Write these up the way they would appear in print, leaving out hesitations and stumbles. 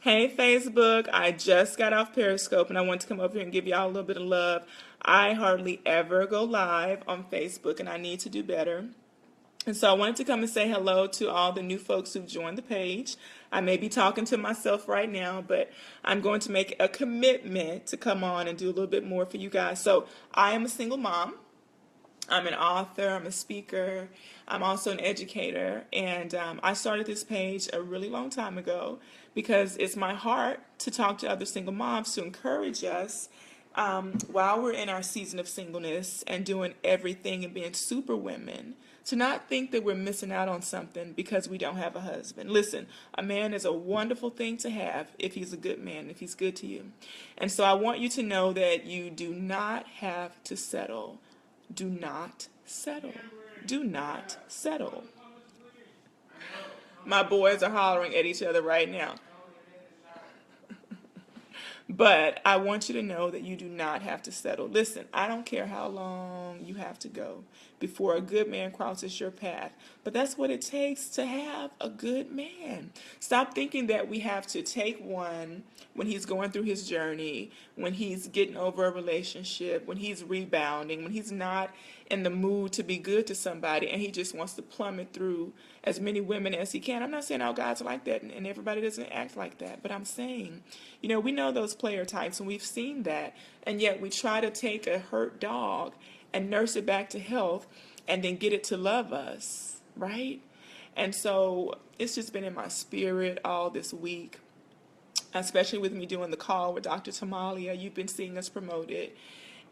Hey Facebook, I just got off Periscope and I want to come over here and give y'all a little bit of love. I hardly ever go live on Facebook and I need to do better. And so I wanted to come and say hello to all the new folks who've joined the page. I may be talking to myself right now, but I'm going to make a commitment to come on and do a little bit more for you guys. So I am a single mom. I'm an author, I'm a speaker, I'm also an educator, and I started this page a really long time ago because it's my heart to talk to other single moms to encourage us while we're in our season of singleness and doing everything and being super women. To not think that we're missing out on something because we don't have a husband. Listen, a man is a wonderful thing to have if he's a good man, if he's good to you. And so I want you to know that you do not have to settle. Do not settle. Do not settle. My boys are hollering at each other right now. But I want you to know that you do not have to settle. Listen, I don't care how long you have to go before a good man crosses your path. But that's what it takes to have a good man. Stop thinking that we have to take one when he's going through his journey, when he's getting over a relationship, when he's rebounding, when he's not in the mood to be good to somebody and he just wants to plummet through as many women as he can. I'm not saying all guys are like that and everybody doesn't act like that, but I'm saying, we know those player types and we've seen that, and yet we try to take a hurt dog and nurse it back to health and then get it to love us, right? And so it's just been in my spirit all this week, especially with me doing the call with Dr. Tamalia. You've been seeing us promote it.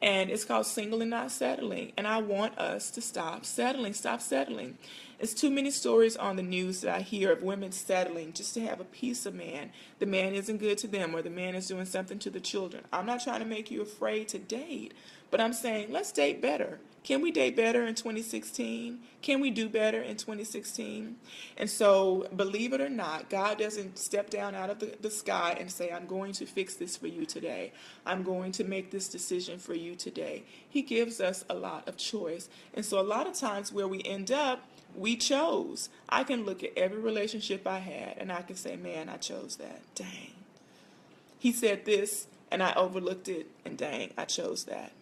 And it's called Single and Not Settling. And I want us to stop settling. Stop settling. It's too many stories on the news that I hear of women settling just to have a piece of man. The man isn't good to them or the man is doing something to the children. I'm not trying to make you afraid to date, but I'm saying let's date better. Can we date better in 2016? Can we do better in 2016? And so, believe it or not, God doesn't step down out of the sky and say, I'm going to fix this for you today. I'm going to make this decision for you today. He gives us a lot of choice. And so a lot of times where we end up, we chose. I can look at every relationship I had and I can say, man, I chose that. Dang. He said this and I overlooked it, and dang, I chose that.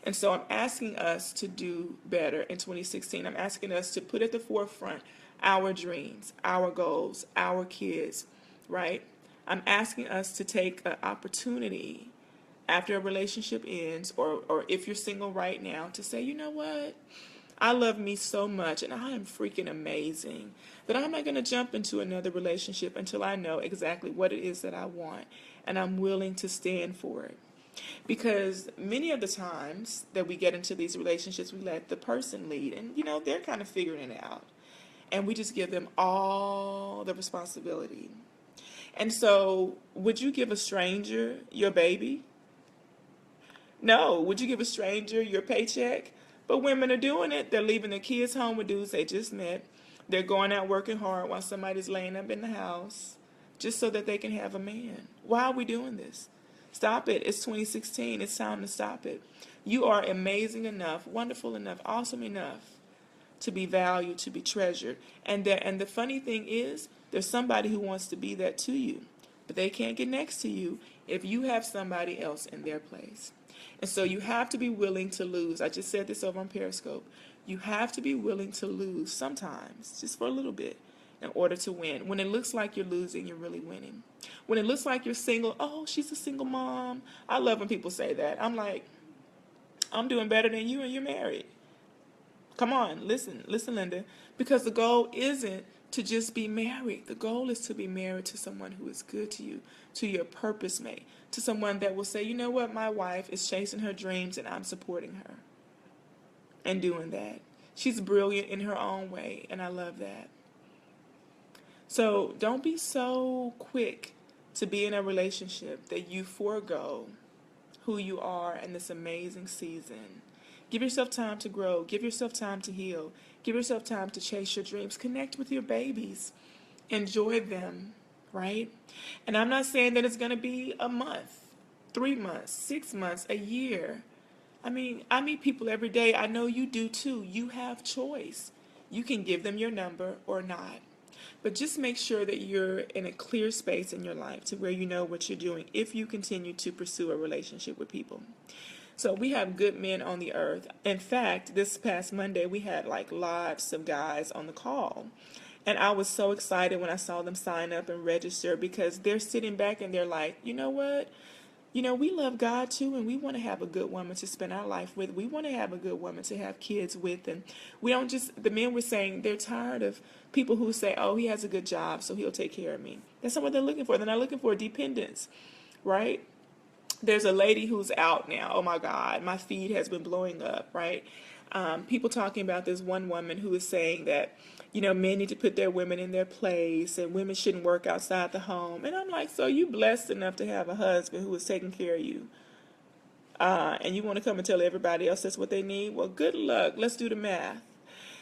And so I'm asking us to do better in 2016. I'm asking us to put at the forefront our dreams, our goals, our kids, right? I'm asking us to take an opportunity after a relationship ends, or if you're single right now, to say, you know what? I love me so much and I am freaking amazing that I'm not going to jump into another relationship until I know exactly what it is that I want and I'm willing to stand for it. Because many of the times that we get into these relationships, we let the person lead. And, they're kind of figuring it out. And we just give them all the responsibility. And so, would you give a stranger your baby? No. Would you give a stranger your paycheck? But women are doing it. They're leaving their kids home with dudes they just met. They're going out working hard while somebody's laying up in the house just so that they can have a man. Why are we doing this? Stop it. It's 2016. It's time to stop it. You are amazing enough, wonderful enough, awesome enough to be valued, to be treasured. And the funny thing is, there's somebody who wants to be that to you, but they can't get next to you if you have somebody else in their place. And so you have to be willing to lose. I just said this over on Periscope. You have to be willing to lose sometimes, just for a little bit, in order to win. When it looks like you're losing, you're really winning. When it looks like you're single, oh, she's a single mom. I love when people say that. I'm like, I'm doing better than you and you're married. Come on, listen, Linda. Because the goal isn't to just be married. The goal is to be married to someone who is good to you, to your purpose mate, to someone that will say, you know what, my wife is chasing her dreams and I'm supporting her and doing that. She's brilliant in her own way, and I love that. So don't be so quick to be in a relationship that you forego who you are in this amazing season. Give yourself time to grow. Give yourself time to heal. Give yourself time to chase your dreams. Connect with your babies. Enjoy them, right? And I'm not saying that it's going to be a month, 3 months, 6 months, a year. I mean, I meet people every day. I know you do too. You have choice. You can give them your number or not. But just make sure that you're in a clear space in your life to where you know what you're doing if you continue to pursue a relationship with people. So we have good men on the earth. In fact, this past Monday, we had like lots of guys on the call. And I was so excited when I saw them sign up and register because they're sitting back and they're like, you know what? You know, we love God too, and we want to have a good woman to spend our life with. We want to have a good woman to have kids with. And we don't just, the men were saying they're tired of people who say, oh, he has a good job, so he'll take care of me. That's not what they're looking for. They're not looking for dependence, right? There's a lady who's out now. Oh my God, my feed has been blowing up, right? People talking about this one woman who is saying that, you know, men need to put their women in their place and women shouldn't work outside the home. And I'm like, so you blessed enough to have a husband who is taking care of you. And you want to come and tell everybody else that's what they need? Well, good luck. Let's do the math.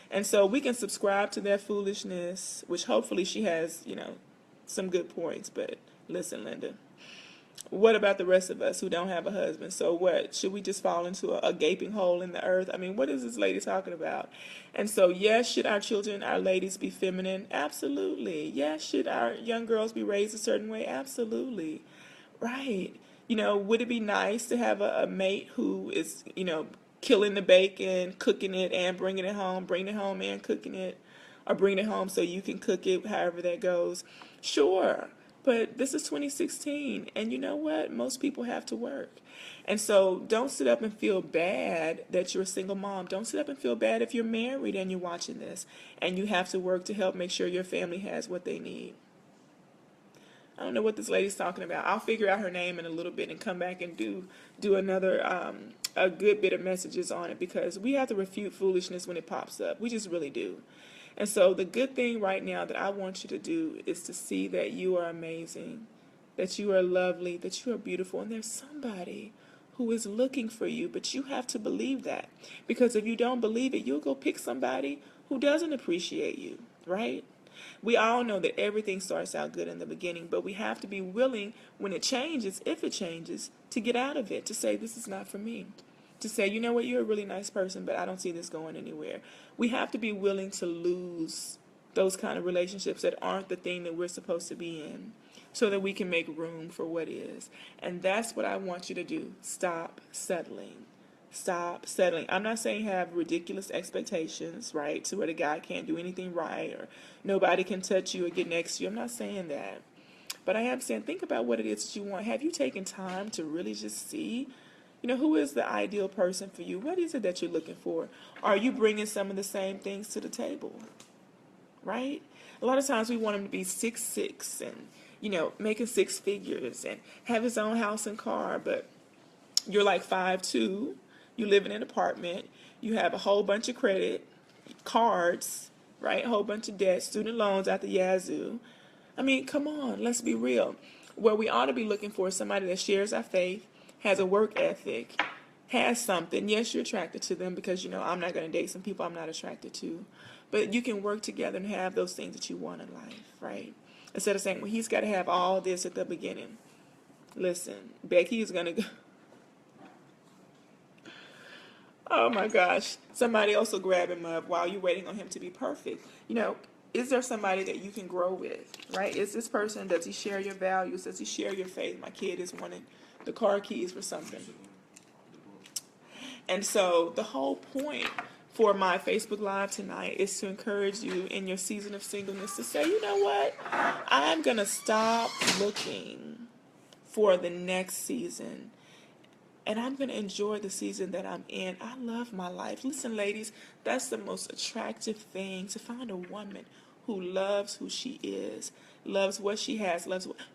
And so we can subscribe to their foolishness, which hopefully she has, you know, some good points. But listen, Linda, what about the rest of us who don't have a husband? So what? Should we just fall into a gaping hole in the earth? I mean, what is this lady talking about? And so, yes, should our children, our ladies be feminine? Absolutely. Yes, should our young girls be raised a certain way? Absolutely. Right. You know, would it be nice to have a mate who is, you know, killing the bacon, cooking it, and bringing it home and cooking it, or bringing it home so you can cook it, however that goes? Sure. But this is 2016, and you know what? Most people have to work. And so don't sit up and feel bad that you're a single mom. Don't sit up and feel bad if you're married and you're watching this, and you have to work to help make sure your family has what they need. I don't know what this lady's talking about. I'll figure out her name in a little bit and come back and do another a good bit of messages on it, because we have to refute foolishness when it pops up. We just really do. And so the good thing right now that I want you to do is to see that you are amazing, that you are lovely, that you are beautiful, and there's somebody who is looking for you, but you have to believe that. Because if you don't believe it, you'll go pick somebody who doesn't appreciate you, right? We all know that everything starts out good in the beginning, but we have to be willing when it changes, if it changes, to get out of it, to say, this is not for me. To say, you know what, you're a really nice person, but I don't see this going anywhere. We have to be willing to lose those kind of relationships that aren't the thing that we're supposed to be in, so that we can make room for what is. And that's what I want you to do. Stop settling. Stop settling. I'm not saying have ridiculous expectations, right, to where the guy can't do anything right or nobody can touch you or get next to you. I'm not saying that. But I am saying, think about what it is that you want. Have you taken time to really just see, you know, who is the ideal person for you? What is it that you're looking for? Are you bringing some of the same things to the table, right? A lot of times we want him to be 6'6" and, you know, making six figures and have his own house and car, but you're like 5'2", you live in an apartment, you have a whole bunch of credit cards, right? A whole bunch of debt, student loans out the yazoo. I mean, come on, let's be real. What we ought to be looking for is somebody that shares our faith, has a work ethic, has something. Yes, you're attracted to them because, you know, I'm not going to date some people I'm not attracted to. But you can work together and have those things that you want in life, right? Instead of saying, well, he's got to have all this at the beginning. Listen, Becky is going to go. Oh my gosh. Somebody else will grab him up while you're waiting on him to be perfect. You know, is there somebody that you can grow with, right? Is this person, does he share your values? Does he share your faith? My kid is wanting the car keys for something. And so the whole point for my Facebook Live tonight is to encourage you in your season of singleness to say, you know what? I'm going to stop looking for the next season. And I'm going to enjoy the season that I'm in. I love my life. Listen, ladies, that's the most attractive thing, to find a woman who loves who she is, loves what she has,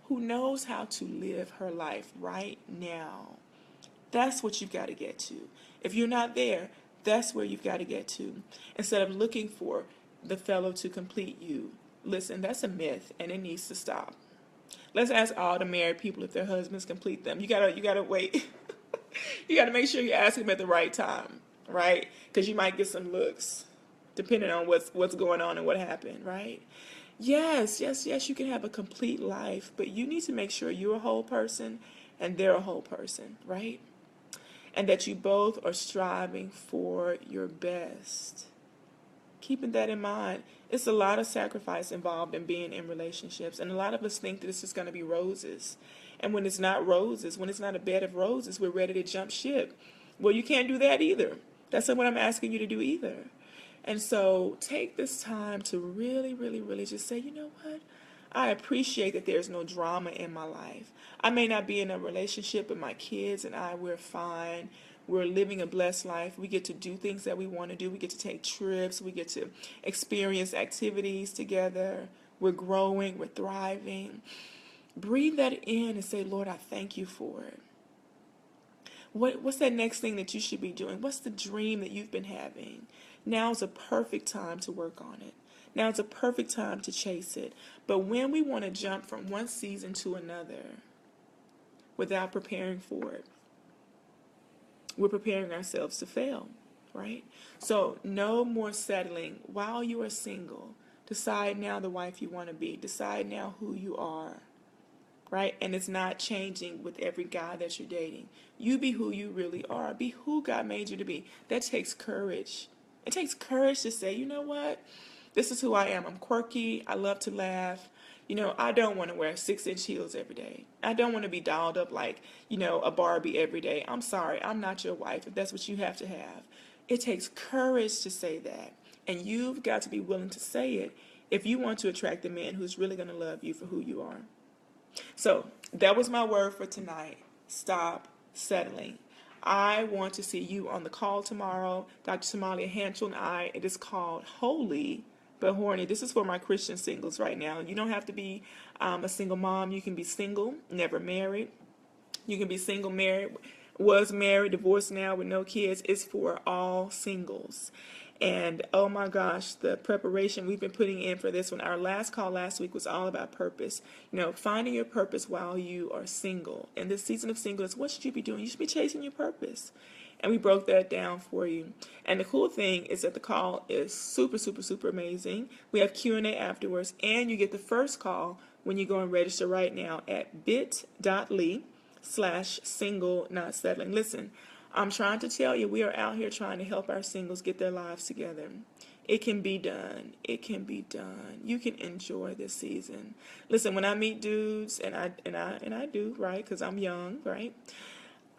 who knows how to live her life right now. That's what you've got to get to. If you're not there, that's where you've got to get to. Instead of looking for the fellow to complete you. Listen, that's a myth, and it needs to stop. Let's ask all the married people if their husbands complete them. You gotta wait. You got to make sure you ask him at the right time, right? Because you might get some looks, depending on what's going on and what happened, right? Yes, you can have a complete life, but you need to make sure you're a whole person and they're a whole person, right? And that you both are striving for your best. Keeping that in mind It's a lot of sacrifice involved in being in relationships, and a lot of us think that it's just going to be roses. And when it's not roses, when it's not a bed of roses, we're ready to jump ship. Well, you can't do that either. That's not what I'm asking you to do either. And so take this time to really, really, really just say, you know what? I appreciate that there's no drama in my life. I may not be in a relationship, but my kids and I, we're fine. We're living a blessed life. We get to do things that we want to do. We get to take trips. We get to experience activities together. We're growing. We're thriving. Breathe that in and say, Lord, I thank you for it. What's that next thing that you should be doing? What's the dream that you've been having? Now is a perfect time to work on it. Now it's a perfect time to chase it. But when we want to jump from one season to another without preparing for it, we're preparing ourselves to fail, right? So no more settling while you are single. Decide now the wife you want to be. Decide now who you are, right? And it's not changing with every guy that you're dating. You be who you really are. Be who God made you to be. That takes courage. It takes courage to say, you know what? This is who I am. I'm quirky. I love to laugh. I don't want to wear 6-inch heels every day. I don't want to be dolled up like, a Barbie every day. I'm sorry. I'm not your wife if that's what you have to have. It takes courage to say that. And you've got to be willing to say it if you want to attract the man who's really going to love you for who you are. So that was my word for tonight. Stop settling. I want to see you on the call tomorrow. Dr. Somalia Hanchel and I. It is called Holy but Horny. This is for my Christian singles right now. You don't have to be a single mom. You can be single, never married. You can be single, married, was married, divorced now with no kids. It's for all singles. And oh my gosh, the preparation we've been putting in for this one. Our last call last week was all about purpose. Finding your purpose while you are single. In this season of singleness, what should you be doing? You should be chasing your purpose. And we broke that down for you. And the cool thing is that the call is super, super, super amazing. We have Q&A afterwards, and you get the first call when you go and register right now at bit.ly/single not settling. Listen, I'm trying to tell you, we are out here trying to help our singles get their lives together. It can be done. It can be done. You can enjoy this season. Listen, when I meet dudes, and I do, right? Because I'm young, right?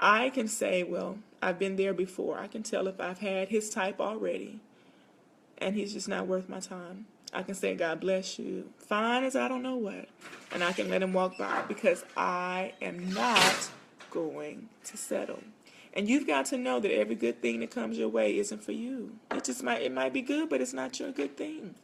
I can say, well, I've been there before. I can tell if I've had his type already, and he's just not worth my time. I can say, God bless you, fine as I don't know what, and I can let him walk by because I am not going to settle. And you've got to know that every good thing that comes your way isn't for you. It might be good, but it's not your good thing.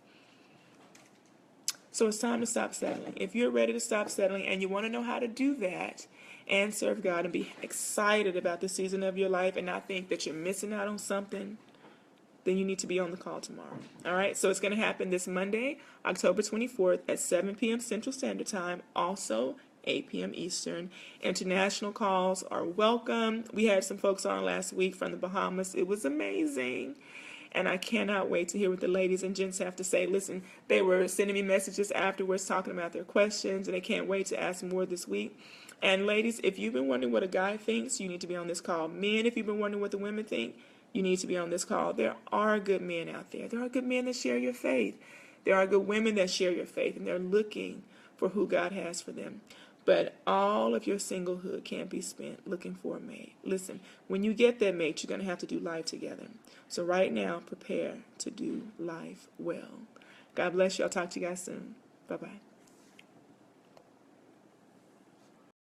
So it's time to stop settling. If you're ready to stop settling and you want to know how to do that and serve God and be excited about the season of your life and not think that you're missing out on something, then you need to be on the call tomorrow. All right? So it's going to happen this Monday, October 24th at 7 p.m. Central Standard Time. Also, 8 p.m. Eastern. International calls are welcome. We had some folks on last week from the Bahamas. It was amazing. And I cannot wait to hear what the ladies and gents have to say. Listen, they were sending me messages afterwards talking about their questions, and they can't wait to ask more this week. And ladies, if you've been wondering what a guy thinks, you need to be on this call. Men, if you've been wondering what the women think, you need to be on this call. There are good men out there. There are good men that share your faith. There are good women that share your faith, and they're looking for who God has for them. But all of your singlehood can't be spent looking for a mate. Listen, when you get that mate, you're going to have to do life together. So right now, prepare to do life well. God bless you. I'll talk to you guys soon. Bye-bye.